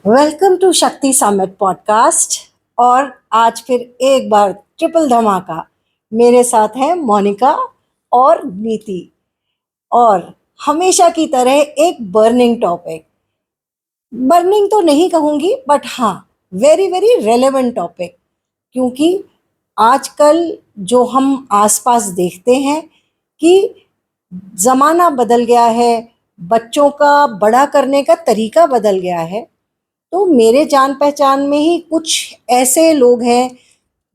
Welcome to शक्ति summit podcast. और आज फिर एक बार ट्रिपल धमाका। मेरे साथ हैं मोनिका और नीति, और हमेशा की तरह एक बर्निंग टॉपिक, बर्निंग तो नहीं कहूँगी बट हाँ, वेरी वेरी रेलेवेंट टॉपिक। क्योंकि आजकल जो हम आसपास देखते हैं कि ज़माना बदल गया है, बच्चों का बड़ा करने का तरीका बदल गया है। तो मेरे जान पहचान में ही कुछ ऐसे लोग हैं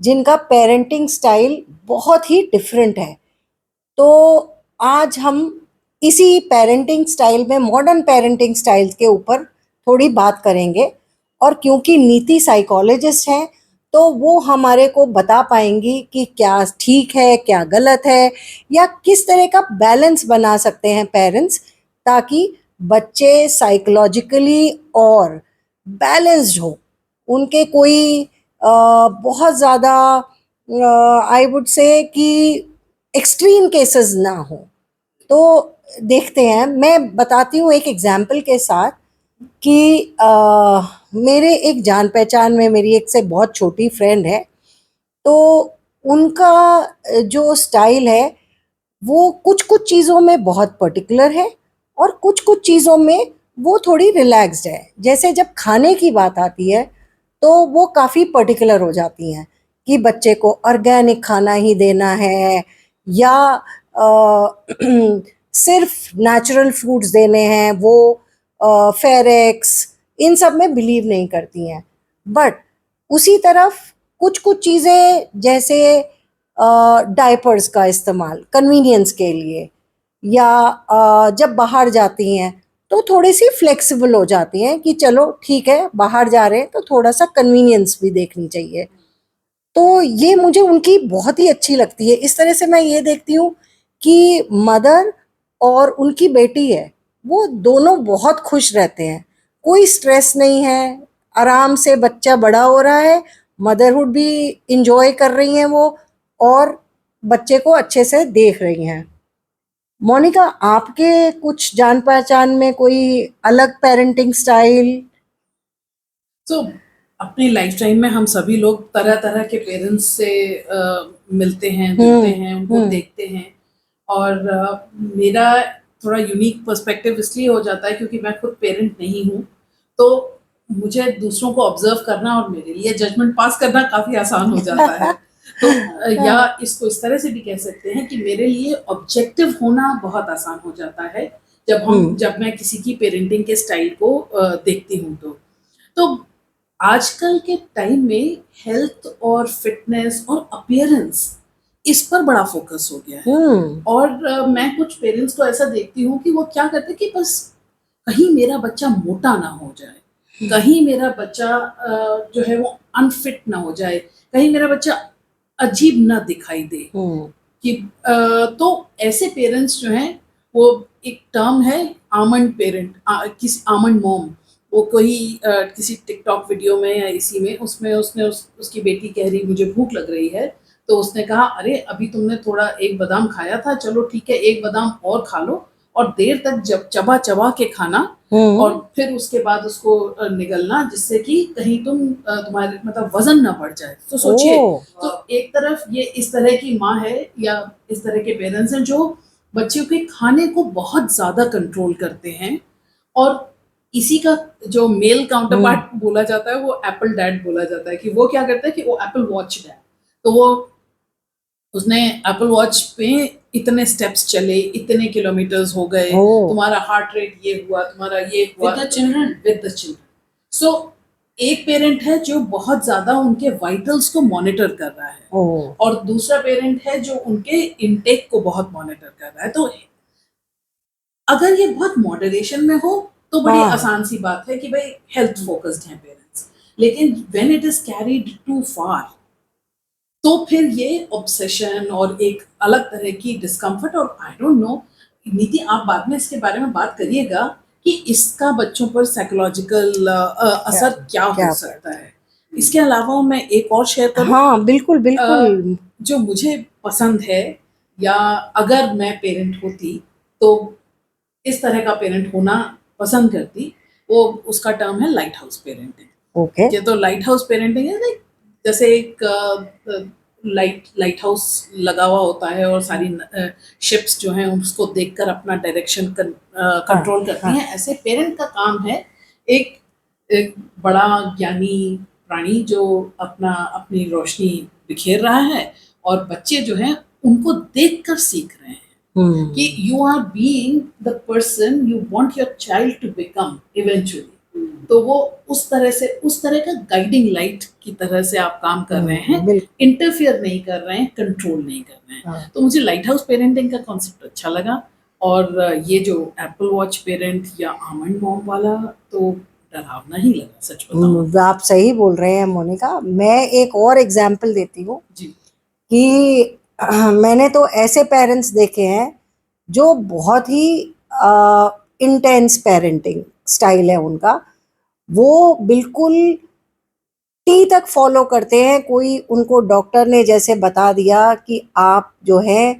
जिनका पेरेंटिंग स्टाइल बहुत ही डिफरेंट है। तो आज हम इसी पेरेंटिंग स्टाइल में, मॉडर्न पेरेंटिंग स्टाइल के ऊपर थोड़ी बात करेंगे। और क्योंकि नीति साइकोलॉजिस्ट हैं, तो वो हमारे को बता पाएंगी कि क्या ठीक है, क्या गलत है, या किस तरह का बैलेंस बना सकते हैं पेरेंट्स, ताकि बच्चे साइकोलॉजिकली और बैलेंस्ड हो। उनके कोई बहुत ज़्यादा आई वुड से कि एक्सट्रीम केसेस ना हो। तो देखते हैं, मैं बताती हूँ एक एग्जाम्पल के साथ कि मेरे एक जान पहचान में मेरी एक से बहुत छोटी फ्रेंड है। तो उनका जो स्टाइल है वो कुछ कुछ चीज़ों में बहुत पर्टिकुलर है, और कुछ कुछ चीज़ों में वो थोड़ी रिलैक्स्ड है। जैसे जब खाने की बात आती है तो वो काफ़ी पर्टिकुलर हो जाती हैं कि बच्चे को ऑर्गेनिक खाना ही देना है, या सिर्फ नेचुरल फूड्स देने हैं। वो फेरेक्स इन सब में बिलीव नहीं करती हैं। बट उसी तरफ कुछ कुछ चीज़ें, जैसे डायपर्स का इस्तेमाल कन्वीनियंस के लिए, या जब बाहर जाती हैं तो थोड़ी सी फ्लेक्सिबल हो जाती हैं कि चलो ठीक है, बाहर जा रहे हैं तो थोड़ा सा कन्वीनियंस भी देखनी चाहिए। तो ये मुझे उनकी बहुत ही अच्छी लगती है। इस तरह से मैं ये देखती हूँ कि मदर और उनकी बेटी है, वो दोनों बहुत खुश रहते हैं, कोई स्ट्रेस नहीं है, आराम से बच्चा बड़ा हो रहा है, मदरहुड भी इंजॉय कर रही हैं वो, और बच्चे को अच्छे से देख रही हैं। मोनिका, आपके कुछ जान पहचान में कोई अलग पेरेंटिंग स्टाइल? तो अपनी लाइफ टाइम में हम सभी लोग तरह तरह के पेरेंट्स से मिलते हैं, जुड़ते हैं, उनको देखते हैं। और मेरा थोड़ा यूनिक पर्सपेक्टिव इसलिए हो जाता है क्योंकि मैं खुद पेरेंट नहीं हूँ। तो मुझे दूसरों को ऑब्जर्व करना और मेरे लिए जजमेंट पास करना काफ़ी आसान हो जाता है। तो या इसको इस तरह से भी कह सकते हैं कि मेरे लिए ऑब्जेक्टिव होना बहुत आसान हो जाता है जब मैं किसी की पेरेंटिंग के स्टाइल को देखती हूँ। तो आजकल के टाइम में हेल्थ और फिटनेस और अपीयरेंस इस पर बड़ा फोकस हो गया है। और मैं कुछ पेरेंट्स को ऐसा देखती हूँ कि वो क्या करते हैं कि बस कहीं मेरा बच्चा मोटा ना हो जाए, कहीं मेरा बच्चा जो है वो अनफिट ना हो जाए, कहीं मेरा बच्चा अजीब ना दिखाई दे। कि तो ऐसे पेरेंट्स जो हैं, वो एक टर्म है आमंड पेरेंट, किसी आमंड मॉम। वो कोई किसी टिकटॉक वीडियो में या इसी में उसमें उसकी बेटी कह रही मुझे भूख लग रही है, तो उसने कहा अरे अभी तुमने थोड़ा एक बादाम खाया था, चलो ठीक है एक बादाम और खा लो, और देर तक जब चबा चबा के खाना, और फिर उसके बाद उसको निगलना, जिससे कि कहीं तुम्हारे मतलब वजन ना बढ़ जाए। तो सोचिए, तो एक तरफ ये इस तरह की माँ है या इस तरह के पेरेंट्स हैं जो बच्चों के खाने को बहुत ज्यादा कंट्रोल करते हैं। और इसी का जो मेल काउंटर पार्ट बोला जाता है वो एप्पल डैड बोला जाता है, कि वो क्या करता है कि वो एप्पल वॉच डैड। तो वो उसने एप्पल वॉच पे इतने स्टेप्स चले, इतने किलोमीटर्स हो गए, तुम्हारा हार्ट रेट ये हुआ, तुम्हारा ये हुआ, विद द चिल्ड्रन। सो एक पेरेंट है जो बहुत ज्यादा उनके वाइटल्स को मॉनिटर कर रहा है, और दूसरा पेरेंट है जो उनके इनटेक को बहुत मॉनिटर कर रहा है। तो अगर ये बहुत मॉडरेशन में हो तो बड़ी आसान सी बात है कि भाई हेल्थ फोकस्ड हैं पेरेंट्स। लेकिन when it is carried too far, तो फिर ये ऑब्सेशन और एक अलग तरह की डिस्कम्फर्ट, और आई डोंट नो नीति, आप बाद में इसके बारे में बात करिएगा कि इसका बच्चों पर साइकोलॉजिकल असर क्या हो सकता है। इसके अलावा मैं एक और शेयर करूं। हाँ बिल्कुल बिल्कुल। जो मुझे पसंद है, या अगर मैं पेरेंट होती तो इस तरह का पेरेंट होना पसंद करती, वो उसका टर्म है लाइट हाउस पेरेंटिंग। ओके। ये तो लाइट हाउस पेरेंटिंग है, जैसे एक लाइट हाउस लगा हुआ होता है और सारी शिप्स जो हैं उसको देखकर अपना डायरेक्शन कंट्रोल करती हैं, ऐसे पेरेंट का काम है एक एक बड़ा ज्ञानी प्राणी जो अपनी रोशनी बिखेर रहा है, और बच्चे जो हैं उनको देखकर सीख रहे हैं कि you are being the person you want your child to become eventually. तो वो उस तरह का गाइडिंग लाइट की तरह से आप काम कर रहे हैं, इंटरफियर नहीं कर रहे हैं, कंट्रोल नहीं कर रहे हैं। तो मुझे लाइट हाउस पेरेंटिंग का कॉन्सेप्ट अच्छा लगा। और ये जो एप्पल वॉच पेरेंट या आमंड मॉम वाला तो डरावना ही लगा, सच बताऊं। आप सही बोल रहे हैं मोनिका। मैं एक और एग्जाम्पल देती हूँ जी। कि मैंने तो ऐसे पेरेंट्स देखे हैं जो बहुत ही इंटेंस पेरेंटिंग स्टाइल है उनका, वो बिल्कुल टी तक फॉलो करते हैं। कोई उनको डॉक्टर ने जैसे बता दिया कि आप जो है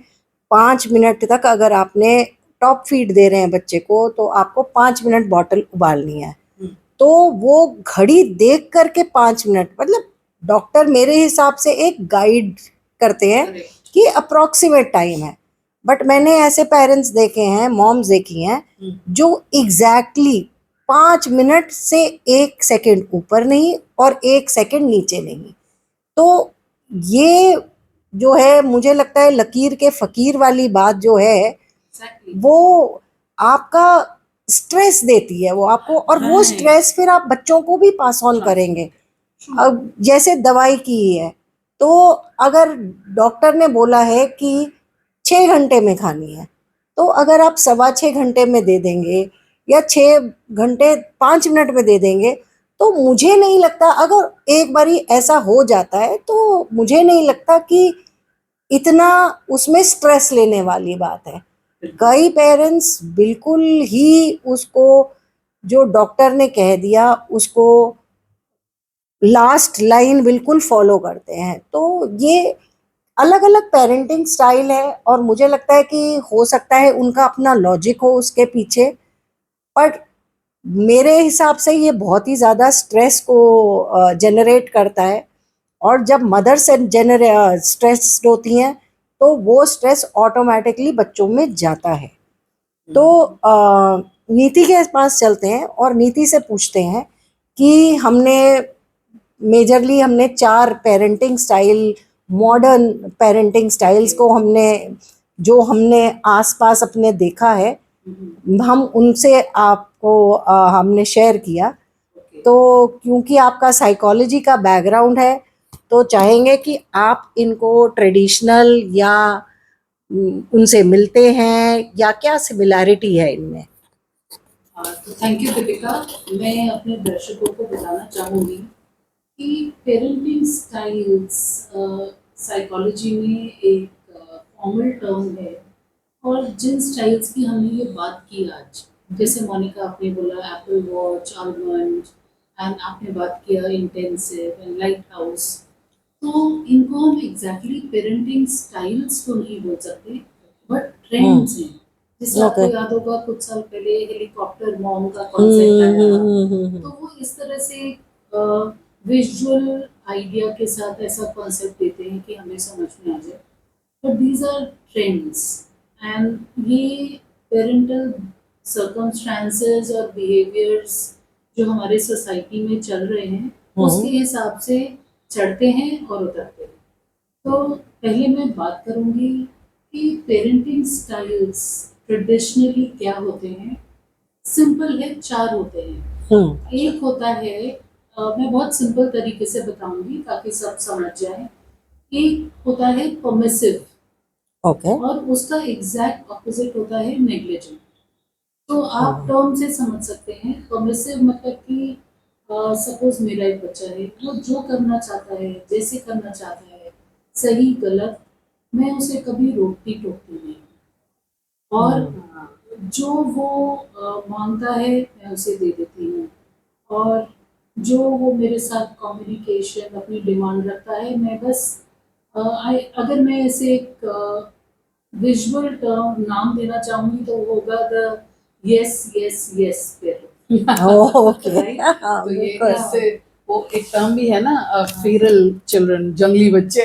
5 मिनट तक अगर आपने टॉप फीड दे रहे हैं बच्चे को तो आपको 5 मिनट बॉटल उबालनी है, तो वो घड़ी देख करके 5 मिनट, मतलब डॉक्टर मेरे हिसाब से एक गाइड करते हैं कि अप्रोक्सीमेट टाइम है। बट मैंने ऐसे पेरेंट्स देखे हैं, मॉम्स देखी हैं जो एग्जैक्टली 5 मिनट से 1 सेकंड ऊपर नहीं और 1 सेकंड नीचे नहीं। तो ये जो है मुझे लगता है लकीर के फकीर वाली बात जो है वो आपका स्ट्रेस देती है वो आपको, और वो स्ट्रेस फिर आप बच्चों को भी पास ऑन करेंगे। अब जैसे दवाई की है, तो अगर डॉक्टर ने बोला है कि 6 घंटे में खानी है, तो अगर आप 6.25 घंटे में दे देंगे या 6 घंटे 5 मिनट में दे देंगे, तो मुझे नहीं लगता, अगर एक बारी ऐसा हो जाता है तो मुझे नहीं लगता कि इतना उसमें स्ट्रेस लेने वाली बात है। कई पेरेंट्स बिल्कुल ही उसको जो डॉक्टर ने कह दिया उसको लास्ट लाइन बिल्कुल फॉलो करते हैं। तो ये अलग अलग पेरेंटिंग स्टाइल है और मुझे लगता है कि हो सकता है उनका अपना लॉजिक हो उसके पीछे, पर मेरे हिसाब से ये बहुत ही ज़्यादा स्ट्रेस को जनरेट करता है। और जब मदर से स्ट्रेस होती हैं तो वो स्ट्रेस ऑटोमेटिकली बच्चों में जाता है। तो नीति के पास चलते हैं और नीति से पूछते हैं कि हमने 4 parenting style, modern parenting styles को हमने आसपास अपने देखा है, हम उनसे आपको हमने शेयर किया। तो क्योंकि आपका साइकोलॉजी का बैकग्राउंड है तो चाहेंगे कि आप इनको ट्रेडिशनल या उनसे मिलते हैं या क्या सिमिलैरिटी है इनमें। तो थैंक यू दीपिका। मैं अपने दर्शकों को बताना चाहूँगी कि पेरेंटिंग स्टाइल्स साइकोलॉजी में एक फॉर्मल टर्म है, और जिन स्टाइल्स की हमने ये बात की आज, जैसे मोनिका आपने बोला एप्पल वॉच, आलमंड, एंड आपने बात किया इंटेंसिव एंड लाइट हाउस, तो इनको हम एग्जैक्टली पेरेंटिंग स्टाइल्स तो नहीं बोल सकते, बट ट्रेंड्स हैं। जैसे आपको याद होगा कुछ साल पहले हेलीकॉप्टर मॉम का कॉन्सेप्ट आया, तो वो इस तरह से विजुअल आइडिया के साथ ऐसा कॉन्सेप्ट देते हैं कि हमें समझ में आ जाए। But these are trends, and ये पेरेंटल सर्कमस्टांसेस और बिहेवियर्स जो हमारे सोसाइटी में चल रहे हैं उसके हिसाब से चढ़ते हैं और उतरते हैं। तो पहले मैं बात करूंगी कि पेरेंटिंग स्टाइल्स ट्रेडिशनली क्या होते हैं। सिंपल है, 4 होते हैं। एक होता है, मैं बहुत सिंपल तरीके से बताऊंगी ताकि सब समझ जाए। एक होता है परमिसिव, और उसका एग्जैक्ट ऑपोजिट होता है नेग्लिजेंट। तो आप टर्म से समझ सकते हैं। परमिसिव मतलब कि सपोज मेरा एक बच्चा है, वो जो करना चाहता है, जैसे करना चाहता है, सही गलत, मैं उसे कभी रोकती टोकती नहीं, और जो वो मांगता है मैं उसे दे देती हूँ, और जो वो मेरे साथ कम्युनिकेशन अपनी डिमांड रखता है, मैं बस अगर मैं इसे एक विजुअल टर्म नाम देना चाहूँगी तो वो होगा the yes yes yes okay, right. हाँ तो ये बिल्कुल। इससे वो एक टर्म भी है ना, फीरल चिल्ड्रन, जंगली बच्चे।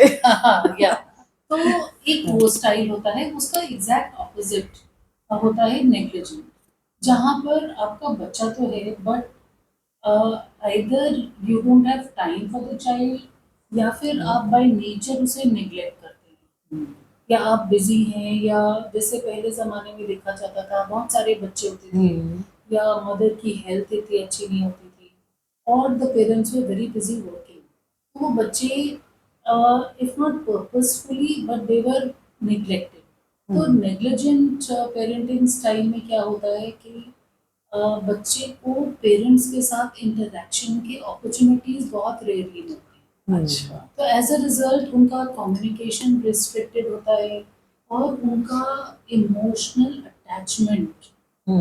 या तो एक वो स्टाइल होता है, उसका एग्जैक्ट ऑपोजिट होता है नेग्लिजेंट, जहाँ पर आपका बच्चा तो है but either you don't have time for the child, या फिर आप बाय नेचर उसे नेग्लेक्ट करते हैं, या आप बिजी हैं, या जैसे पहले ज़माने में देखा जाता था बहुत सारे बच्चे होते थे, या मदर की हेल्थ इतनी अच्छी नहीं होती थी, और the parents were very busy working, तो वो बच्चे if not purposefully but they were neglected. तो नेग्लिजेंट पेरेंटिंग स्टाइल में क्या होता है कि बच्चे को पेरेंट्स के साथ इंटरेक्शन के अपॉर्चुनिटीज बहुत रेयरली मिलती हैं। अच्छा। तो एज अ रिजल्ट उनका कम्युनिकेशन रिस्ट्रिक्टेड होता है, और उनका इमोशनल अटैचमेंट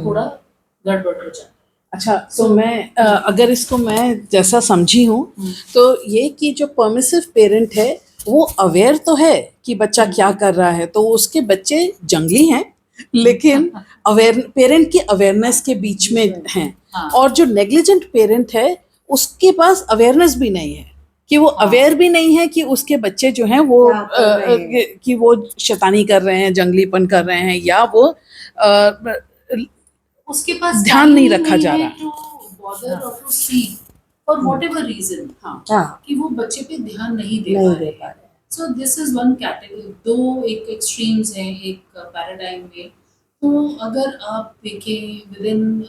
थोड़ा गड़बड़ हो जाता है। अच्छा, तो मैं अगर इसको मैं जैसा समझी हूँ, तो ये कि जो परमिसिव पेरेंट है वो अवेयर तो है कि बच्चा क्या कर रहा है, तो उसके बच्चे जंगली हैं, लेकिन अवेयर पेरेंट की अवेयरनेस के बीच में हैं। हाँ। और जो नेग्लिजेंट पेरेंट है उसके पास अवेयरनेस भी नहीं है, कि वो अवेयर भी नहीं है कि उसके बच्चे जो हैं वो क्या कर रहे हैं। कि वो शैतानी कर रहे हैं, जंगलीपन कर रहे हैं, या वो उसके पास ध्यान time नहीं ही रखा जा है रहा। to bother or to see for whatever reason, हाँ, कि वो बच्चे पे ध्यान नहीं दे नहीं पा दे रहे पा हैं। रहे। So this is one category, दो एक एक्सट्रीम्स हैं एक पैराडाइम में। तो अगर आप देखें विद इन,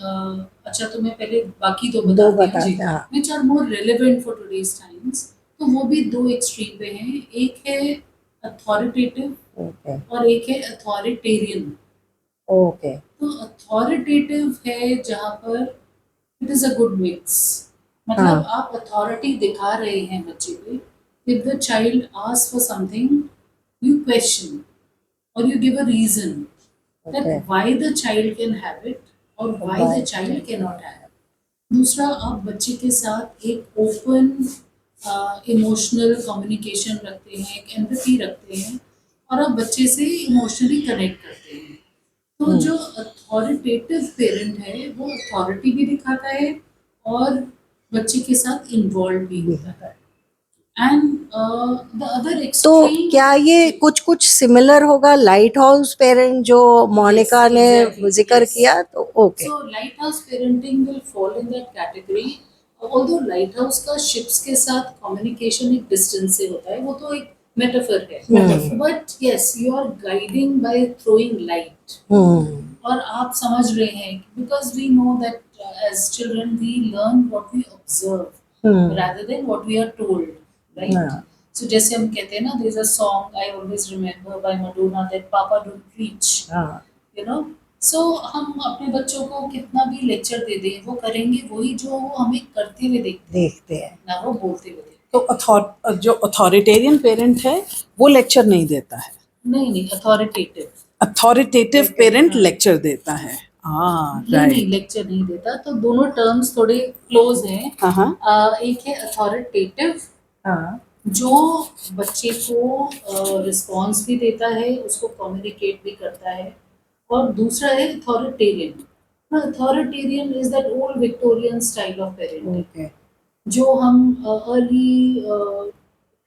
अच्छा तो मैं पहले बाकी दो दो बताती हूँ बताते, हाँ। Which are more relevant for today's times. तो वो भी दो एक्सट्रीम पे हैं, एक है अथॉरिटेटिव ओके और एक है अथॉरिटेरियन। ओके तो अथॉरिटेटिव है जहाँ पर it is a good mix, मतलब हाँ। आप अथॉरिटी दिखा रहे हैं बच्चे पे। If the child ask for something, you question और you give a reason that Okay. why the child can have it or why Why the child cannot have it. दूसरा, आप बच्चे के साथ एक ओपन इमोशनल कम्युनिकेशन रखते हैं, एक एम्पैथी रखते हैं, और आप बच्चे से इमोशनली कनेक्ट करते हैं। तो जो अथॉरिटेटिव पेरेंट है वो अथॉरिटी भी दिखाता है और बच्चे के साथ इन्वॉल्व भी होता है। एंड द अदर तो एक्सट्रीम, क्या ये कुछ कुछ सिमिलर होगा लाइट हाउस पेरेंट जो मोनिका Yes, ने exactly, जिक्र yes. किया, तो okay So lighthouse parenting will fall in that category. Although lighthouse का ships के साथ communication एक distance से होता है, वो तो एक metaphor है। But yes, you are guiding by throwing light. और आप समझ रहे हैं, because we know that as children we learn what we observe rather than what we are told, right? हाँ। So जैसे हम कहते हैं ना, there is a song I always remember by Madonna that Papa don't preach. हाँ you know. सो हम अपने बच्चों को कितना भी लेक्चर दे दें, वो करेंगे वही जो वो हमें करते हुए देखते हैं, देखते हैं। ना वो बोलते हुए देखते तो जो अथॉरिटेरियन पेरेंट है वो लेक्चर नहीं देता है, हैं। नहीं, अथॉरिटेटिव। अथॉरिटेटिव पेरेंट लेक्चर देता है। हाँ, नहीं, राइट। लेक्चर नहीं देता। तो दोनों टर्म्स थोड़े क्लोज हैं। हाँ। एक है अथॉरिटेटिव, हाँ जो बच्चे को रिस्पॉन्स भी देता है, उसको कम्युनिकेट भी करता है। और दूसरा है authoritarian. Authoritarian is that old Victorian style of parenting, okay जो हम अर्ली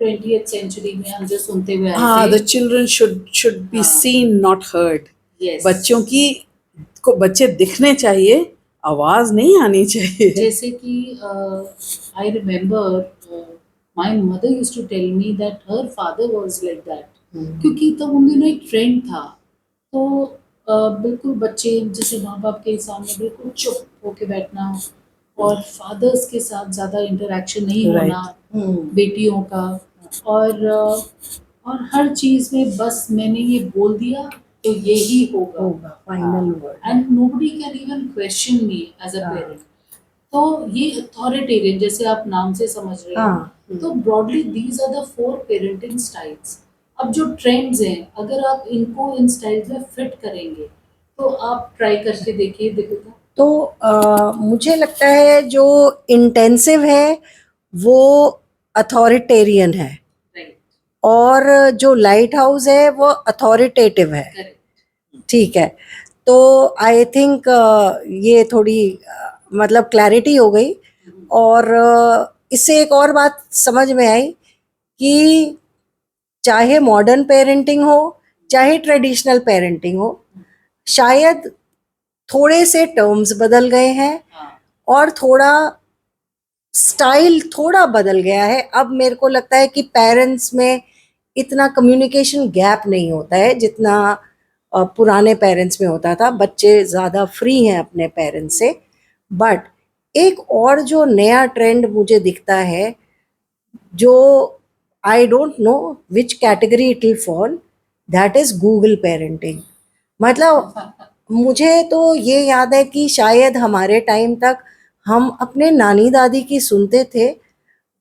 20th सेंचुरी में हम जो सुनते हुए हाँ, आए द थे। चिल्ड्रन शुड बी हाँ। Seen not heard. Yes. बच्चों की को बच्चे दिखने चाहिए, आवाज नहीं आनी चाहिए। जैसे कि I remember my mother used to tell me that her father was like that, क्योंकि तब उन दिनों एक ट्रेंड था। तो बिल्कुल बच्चे जैसे माँ बाप के सामने बिल्कुल चुप होके बैठना, और फादर्स के साथ ज़्यादा इंटरेक्शन नहीं Right. होना बेटियों का, और हर चीज़ में बस मैंने ये बोल दिया तो यही होगा, होगा final word. And nobody can even question me as a हाँ। पेरेंट। तो ये अथॉरिटेरियन, जैसे आप नाम से समझ रहे हैं। हाँ। तो broadly these are the 4 parenting styles. अब जो ट्रेंड्स हैं, अगर आप इनको इन स्टाइल्स में फिट करेंगे तो आप ट्राई करके देखिए, दीपिका। तो मुझे लगता है जो इंटेंसिव है वो अथॉरिटेरियन है, राइट, और जो लाइट हाउस है वो अथॉरिटेटिव है। करेक्ट। ठीक है, तो आई थिंक ये थोड़ी मतलब क्लैरिटी हो गई। और इससे एक और बात समझ में आई कि चाहे मॉडर्न पेरेंटिंग हो चाहे ट्रेडिशनल पेरेंटिंग हो, शायद थोड़े से टर्म्स बदल गए हैं हाँ, और थोड़ा स्टाइल थोड़ा बदल गया है। अब मेरे को लगता है कि पेरेंट्स में इतना कम्युनिकेशन गैप नहीं होता है जितना पुराने पेरेंट्स में होता था। बच्चे ज़्यादा फ्री हैं अपने पेरेंट्स से। बट एक और जो नया ट्रेंड मुझे दिखता है, जो I don't know which category it will fall, that is Google parenting. मतलब मुझे तो ये याद है कि शायद हमारे टाइम तक हम अपने नानी दादी की सुनते थे,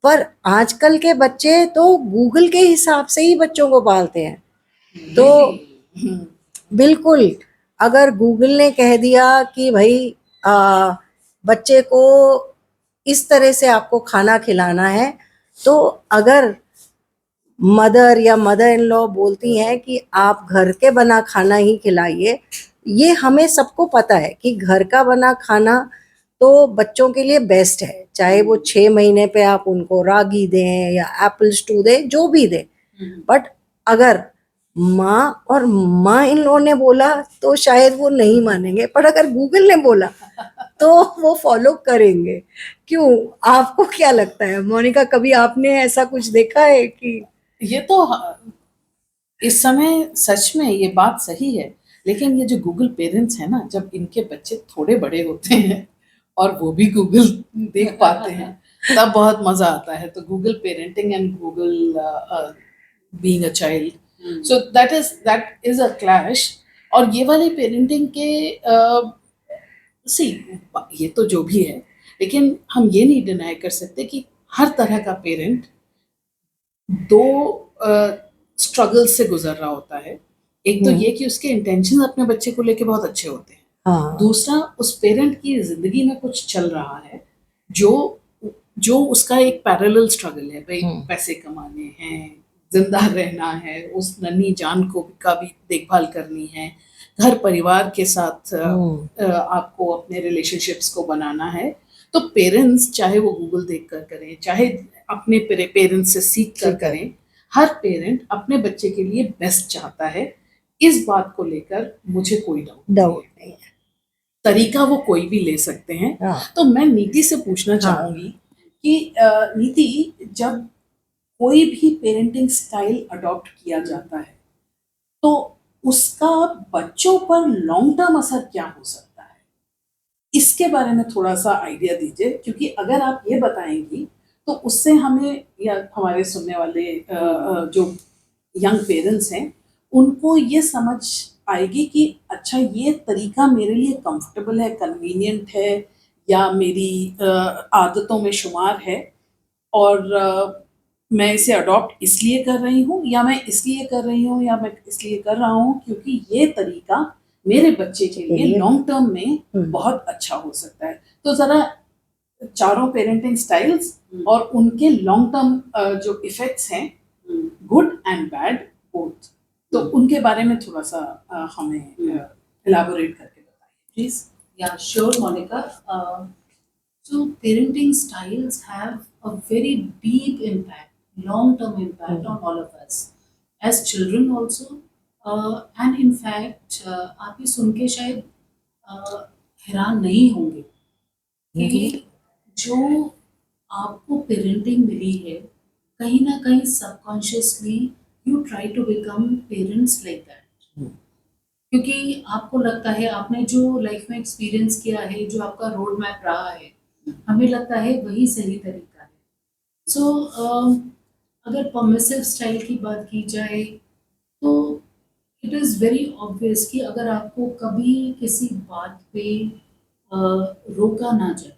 पर आजकल के बच्चे तो गूगल के हिसाब से ही बच्चों को पालते हैं। तो बिल्कुल, अगर गूगल ने कह दिया कि भाई बच्चे को इस तरह से आपको खाना खिलाना है, तो अगर मदर या मदर इन लॉ बोलती हैं कि आप घर के बना खाना ही खिलाइए, ये हमें सबको पता है कि घर का बना खाना तो बच्चों के लिए बेस्ट है। चाहे वो 6 महीने पे आप उनको रागी दें या एप्पल स्टू दें, जो भी दें। बट अगर माँ और माँ इन लोगों ने बोला तो शायद वो नहीं मानेंगे, पर अगर गूगल ने बोला तो वो फॉलो करेंगे। क्यों, आपको क्या लगता है मोनिका, कभी आपने ऐसा कुछ देखा है कि ये तो इस समय सच में ये बात सही है, लेकिन ये जो गूगल पेरेंट्स हैं ना, जब इनके बच्चे थोड़े बड़े होते हैं और वो भी गूगल देख पाते हैं, तब बहुत मजा आता है। तो Google parenting and Google being a child, so that is a clash. और ये वाले पेरेंटिंग के सी, ये तो जो भी है, लेकिन हम ये नहीं डिनाई कर सकते कि हर तरह का पेरेंट दो स्ट्रगल से गुजर रहा होता है। एक तो ये कि उसके इंटेंशन अपने बच्चे को लेके बहुत अच्छे होते हैं, हाँ, दूसरा उस पेरेंट की जिंदगी में कुछ चल रहा है जो जो उसका एक पैरेलल स्ट्रगल है। भाई पैसे कमाने हैं, जिंदा रहना है, उस नन्ही जान को का भी देखभाल करनी है, घर परिवार के साथ आपको अपने रिलेशनशिप्स को बनाना है। तो पेरेंट्स चाहे वो गूगल देख कर करें, चाहे अपने पेरेंट्स से सीख कर करें, हर पेरेंट अपने बच्चे के लिए बेस्ट चाहता है। इस बात को लेकर मुझे कोई डाउट नहीं है। तरीका वो कोई भी ले सकते हैं। हाँ, तो मैं नीति से पूछना चाहूंगी कि नीति, जब कोई भी पेरेंटिंग स्टाइल अडॉप्ट किया जाता है तो उसका बच्चों पर लॉन्ग टर्म असर क्या हो सकता है, इसके बारे में थोड़ा सा आइडिया दीजिए। क्योंकि अगर आप ये बताएंगी तो उससे हमें या हमारे सुनने वाले जो यंग पेरेंट्स हैं उनको ये समझ आएगी कि अच्छा ये तरीका मेरे लिए कंफर्टेबल है, कन्वीनियंट है, या मेरी आदतों में शुमार है, और मैं इसे अडॉप्ट इसलिए कर रही हूँ, या मैं इसलिए कर रही हूँ, या मैं इसलिए कर रहा हूँ क्योंकि ये तरीका मेरे बच्चे के लिए लॉन्ग टर्म में बहुत अच्छा हो सकता है। तो जरा चारों पेरेंटिंग स्टाइल्स और उनके लॉन्ग टर्म जो इफेक्ट्स हैं, गुड एंड बैड बोथ, तो उनके बारे में थोड़ा सा हमें इलाबोरेट करके बताइए please. Yeah, sure, Monica. So parenting styles have a very deep impact, long-term impact on all of us, as children also. And in fact, आप ये सुन के शायद हैरान नहीं होंगे कि जो आपको पेरेंटिंग मिली है, कहीं ना कहीं subconsciously you try to become parents like that. क्योंकि आपको लगता है आपने जो लाइफ में एक्सपीरियंस किया है, जो आपका रोड मैप रहा है, हमें लगता है वही सही तरीका है। सो अगर परमिसिव स्टाइल की बात की जाए तो इट इज़ वेरी ऑब्वियस कि अगर आपको कभी किसी बात पे रोका ना जाए,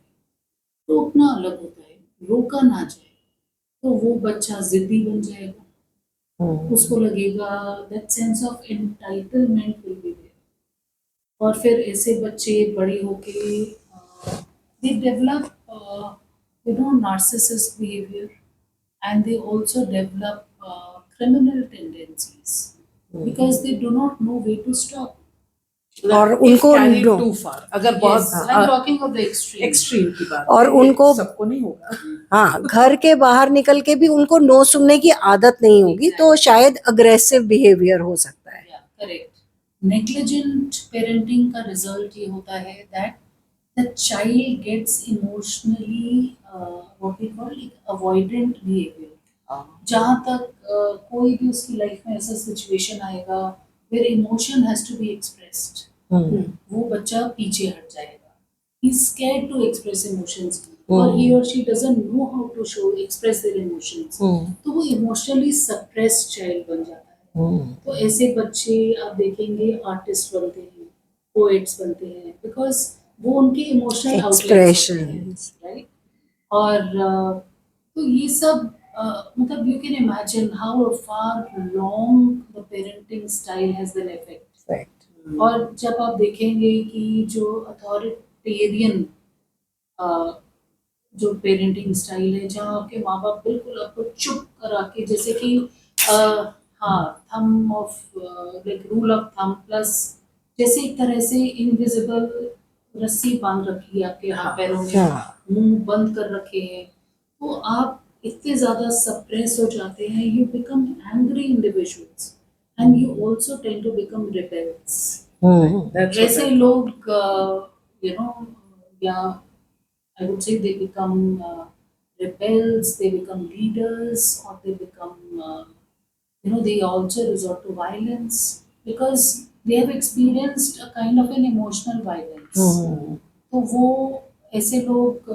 रोकना अलग होता है, रोका ना जाए तो वो बच्चा जिद्दी बन जाएगा, उसको लगेगा that sense of entitlement will be there. और फिर ऐसे बच्चे बड़े होके they develop narcissist behavior, and they also develop criminal tendencies because they do not know where to stop. और उनको टू फार, अगर बहुत I'm talking of the extreme. Extreme की बात और है, ये उनको सबको नहीं होगा। हाँ, घर के बाहर निकल के भी उनको नो सुनने की आदत नहीं होगी, तो शायद अग्रेसिव बिहेवियर हो सकता है। Yeah, correct. Negligent parenting का result ये होता है that the child gets emotionally what we call avoidant behavior. जहाँ तक कोई भी उसकी लाइफ में ऐसा सिचुएशन आएगा where emotion has to be expressed, वो बच्चा पीछे हट जाएगा. He's scared to express emotions, or he or she doesn't know how to express their emotions. तो वो emotionally suppressed child बन जाता है. तो ऐसे बच्चे आप देखेंगे आर्टिस्ट बनते हैं, पोएट्स बनते हैं, बिकॉज वो उनके इमोशनल Expressions. राइट. और तो ये सब मतलब you can imagine how far long the parenting style has an effect. Right. और जब आप देखेंगे कि जो अथॉरिटेरियन जो पेरेंटिंग स्टाइल है, जहाँ आपके माँ बाप बिल्कुल आपको चुप करा के, जैसे कि हाँ, थम of like rule of thumb plus, जैसे एक तरह से इनविजिबल रस्सी बांध रखी है आपके हाथ पैरों में, हाँ. मुंह बंद कर रखे हैं, तो आप इतने ज्यादा सप्रेस हो जाते हैं, you become angry individuals and you also tend to become rebels. That's what ऐसे लोग यू नो, या I would say they become rebels, they become leaders, or they become, they also resort to violence because they have experienced a kind of an emotional violence. तो वो ऐसे लोग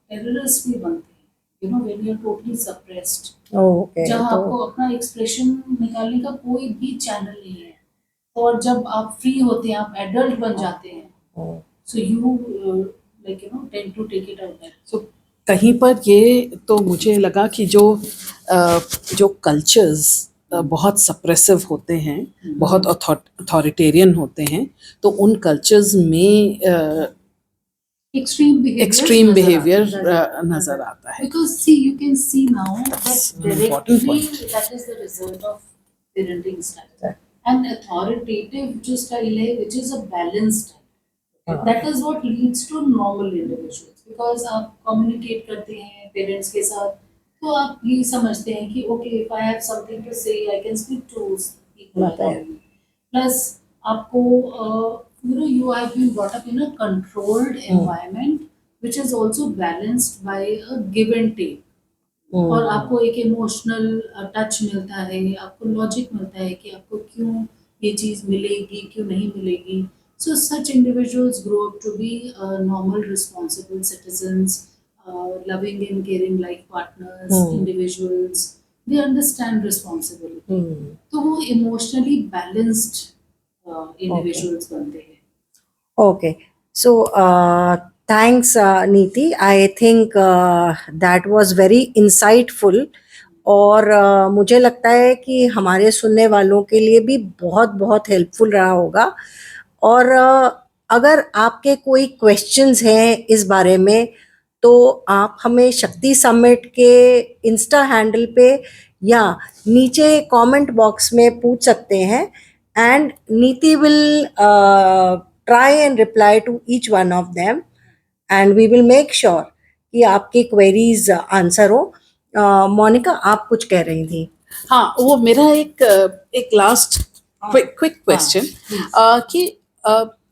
terrorists भी बनते हैं, when you are totally suppressed. Okay. जहाँ तो आपको अपना एक्सप्रेशन निकालने का कोई भी चैनल नहीं है, और जब आप फ्री होते हैं, आप एडल्ट बन जाते हैं, so you tend to take it out there. So, कहीं पर ये तो मुझे लगा कि जो कल्चर्स बहुत सप्रेसिव होते हैं, बहुत अथॉरिटेरियन होते हैं, तो उन कल्चर्स में extreme behavior नजर आता है. Because see, you can see now that directly that is the result of parenting style. And authoritative जो style है, which is a balanced style, that is what leads to normal individuals. Because आप communicate करते हैं parents के साथ, तो आप ये समझते हैं कि okay, if I have something to say, I can speak to people around me. Plus आपको you have been brought up in a controlled environment which is also balanced by a give and take. और आपको एक emotional touch मिलता है, आपको logic मिलता है कि आपको क्यों ये चीज़ मिलेगी, क्यों नहीं मिलेगी. So such individuals grow up to be normal, responsible citizens, loving and caring life partners, individuals. They understand responsibility. तो वो emotionally balanced individuals बनते हैं. Okay. So, thanks, Neeti. I think that was very insightful. और मुझे लगता है कि हमारे सुनने वालों के लिए भी बहुत बहुत हेल्पफुल रहा होगा. और अगर आपके कोई क्वेश्चंस हैं इस बारे में, तो आप हमें शक्ति समिट के इंस्टा हैंडल पे या नीचे कमेंट बॉक्स में पूछ सकते हैं, एंड नीति will try and reply to each one of them, and we will make sure कि आपकी queries आंसर हो. मोनिका, आप कुछ कह रही थी. हाँ, वो मेरा एक लास्ट क्विक क्वेश्चन कि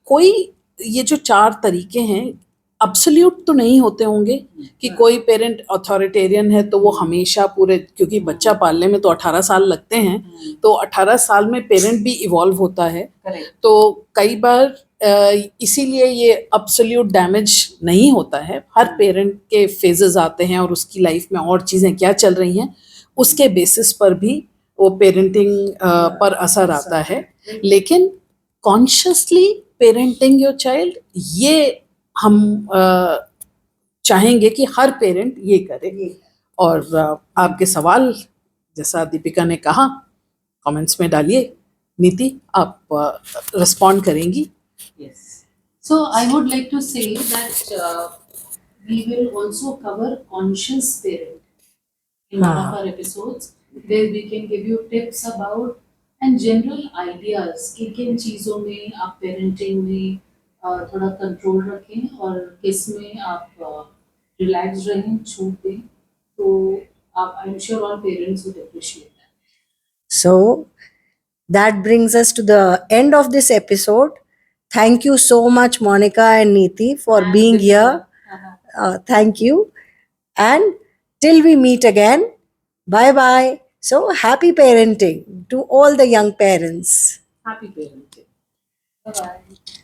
कोई ये जो 4 तरीके हैं अब्सोल्यूट तो नहीं होते होंगे कि कोई पेरेंट अथॉरिटेरियन है तो वो हमेशा पूरे, क्योंकि बच्चा पालने में तो 18 साल लगते हैं, तो 18 साल में पेरेंट भी इवॉल्व होता है. तो कई बार इसीलिए ये अब्सोल्यूट डैमेज नहीं होता है. हर पेरेंट के फेजेस आते हैं और उसकी लाइफ में और चीज़ें क्या चल रही हैं उसके बेसिस पर भी वो पेरेंटिंग पर असर आता है. लेकिन कॉन्शियसली पेरेंटिंग योर चाइल्ड, ये हम चाहेंगे कि हर पेरेंट ये करे. और आपके सवाल जैसा दीपिका ने कहा कमेंट्स में डालिए. नीति, आप रिस्पॉन्ड करेंगी? Yes. So I would like to say that we will also cover conscious parent in one of our episodes, where we can give you tips about, and general ideas किन किन चीज़ों में आप पेरेंटिंग में थोड़ा control रखें और किस में आप रिलैक्स रहें, छूट दें, तो आप I am sure all parents would appreciate that. So that brings us to the end of this episode. Thank you so much, Monica and Neeti, for being here. Thank you. And till we meet again, bye bye. So happy parenting to all the young parents. Happy parenting. Bye-bye.